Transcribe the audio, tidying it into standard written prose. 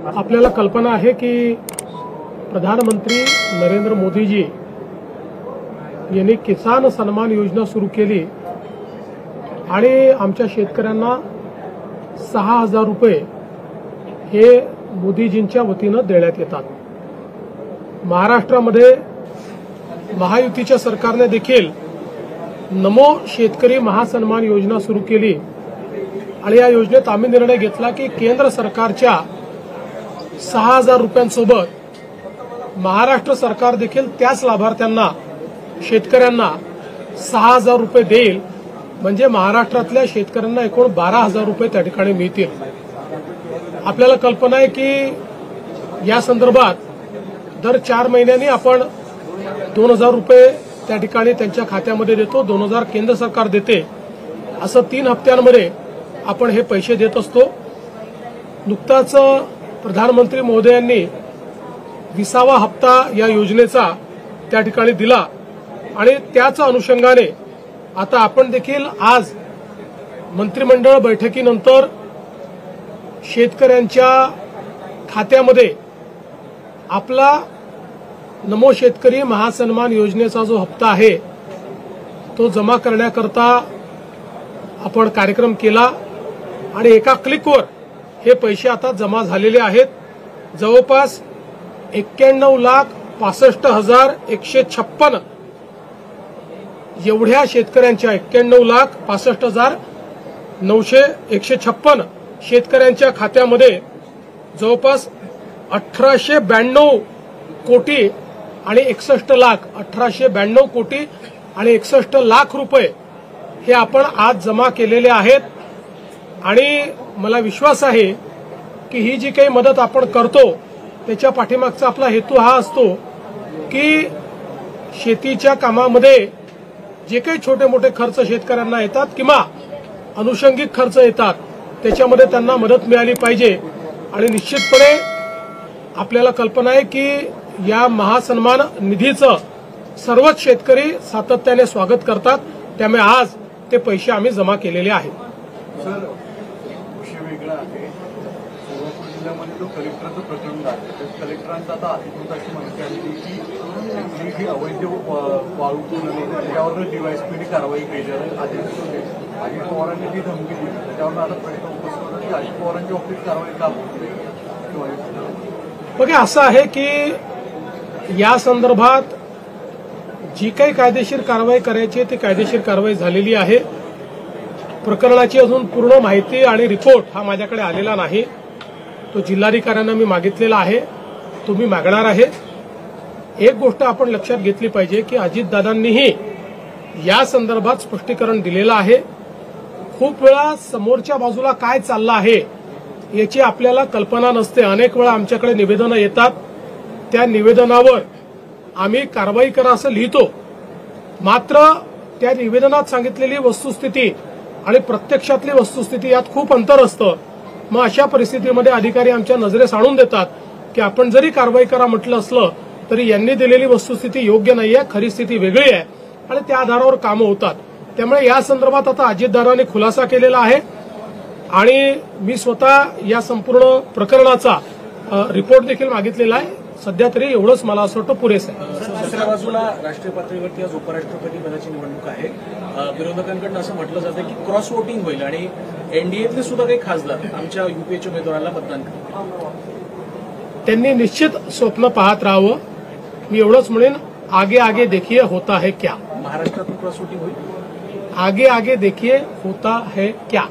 आपल्याला कल्पना आहे की प्रधानमंत्री नरेंद्र मोदीजी यांनी किसान सन्मान योजना सुरू केली आणि आमच्या शेतकऱ्यांना 6,000 रुपये हे मोदीजींच्या वतीनं देण्यात येतात। महाराष्ट्रामध्ये महायुतीच्या सरकारने देखील नमो शेतकरी महासन्मान योजना सुरू केली आणि या योजनेत आम्ही निर्णय घेतला की केंद्र सरकारच्या 6,000 रुपयांसोबत महाराष्ट्र सरकार देखील त्याच लाभार्थ्यांना शेतकऱ्यांना 6,000 रुपये देईल, म्हणजे महाराष्ट्रातल्या शेतकऱ्यांना एकूण 12,000 रुपये त्या ठिकाणी मिळतील। आपल्याला कल्पना आहे की या संदर्भात दर 4 महिन्यांनी आपण 2,000 रुपये त्या ठिकाणी त्यांच्या खात्यामध्ये देतो, 2,000 केंद्र सरकार देते, असं 3 हप्त्यांमध्ये आपण हे पैसे देत असतो। नुकताच प्रधानमंत्री महोदयांनी 20वा हप्ता या योजनेचा त्या ठिकाणी दिला आणि त्याच अनुषंगाने आता आपण देखील आज मंत्रिमंडळ बैठकीनंतर शेतकऱ्यांच्या खात्यामध्ये आपला नमो शेतकरी महासन्मान योजनेचा जो हप्ता आहे तो जमा करण्याकरता आपण कार्यक्रम केला आणि एका क्लिकवर हे पैसे आता जमा झालेले आहेत। जवळपास 91,65,156 एवढ्या शेतकऱ्यांच्या 91,65,156 शेतकऱ्यांच्या खात्यामध्ये जवळपास 1,892 कोटी आणि 61 लाख 1,892 कोटी आणि 61 लाख रुपये हे आपण आज जमा केलेले आहेत। आणि मला विश्वास आहे की ही जी काही मदत आपण करतो त्याच्या पाठीमागचा आपला हेतू हा असतो की शेतीच्या कामामध्ये जे काही छोटे मोठे खर्च शेतकऱ्यांना येतात किंवा अनुषंगिक खर्च येतात त्याच्यामध्ये त्यांना मदत मिळाली पाहिजे। आणि निश्चितपणे आपल्याला कल्पना आहे की या महासन्मान निधीचं सर्वच शेतकरी सातत्याने स्वागत करतात, त्यामुळे आज ते पैसे आम्ही जमा केलेले आहेत। वेगळा आहे सोलापूर जिल्ह्यामध्ये जो कलेक्टरचं प्रकरण आहे, कलेक्टरांचा आता अधिकृत अशी माहिती आली की जी अवैध वाळू त्याच्यावर डीवायएसपीने कारवाई केली आहे। अजित पवारांनी ती धमकी दिली, त्याच्यावर आता प्रश्न उपस्थित होता की अजित पवारांच्या बाबतीत कारवाई का होते। बघा, असं आहे की या संदर्भात जी काही कायदेशीर कारवाई करायची ती कायदेशीर कारवाई झालेली आहे। प्रकरणाची अजून पूर्ण माहिती आणि रिपोर्ट हा माझ्याकडे आलेला नाही, तो जिल्हाधिकाऱ्यांना मी मागितलेला आहे, तुम्ही मागणार आहे। एक गोष्ट आपण लक्षात घेतली पाहिजे की अजितदादांनीही या संदर्भात स्पष्टीकरण दिलेलं आहे। खूप वेळा समोरच्या बाजूला काय चाललं आहे याची आपल्याला कल्पना नसते। अनेक वेळा आमच्याकडे निवेदनं येतात, त्या निवेदनावर आम्ही कारवाई करा असं लिहितो, मात्र त्या निवेदनात सांगितलेली वस्तुस्थिती आणि प्रत्यक्षातली वस्तुस्थिती यात खूप अंतर असतं। मग अशा परिस्थितीमध्ये अधिकारी आमच्या नजरेस आणून देतात की आपण जरी कारवाई करा म्हटलं असलं तरी यांनी दिलेली वस्तुस्थिती योग्य नाहीये, खरी स्थिती वेगळी आहे आणि त्या आधारावर कामं होतात। त्यामुळे या संदर्भात आता अजितदादांनी खुलासा केलेला आहे आणि मी स्वतः या संपूर्ण प्रकरणाचा रिपोर्ट देखील मागितलेला आहे। सध्या तरी एवढंच मला असं वाटतं पुरेसं आहे। दुसऱ्या बाजूला राष्ट्रीय पातळीवरती आज उपराष्ट्रपती पदाची निवडणूक आहे। विरोधकांकडून असं म्हटलं जातं की क्रॉस वोटिंग होईल आणि एनडीएतले सुद्धा काही खासदार आमच्या यूपीएच्या उमेदवाराला मतदान करतील। त्यांनी निश्चित स्वप्न पाहत राहावं। मी एवढंच म्हणेन, आगे आगे देखिए होता है क्या। महाराष्ट्रातून क्रॉस वोटिंग होईल, आगे आगे देखिए होता है क्या।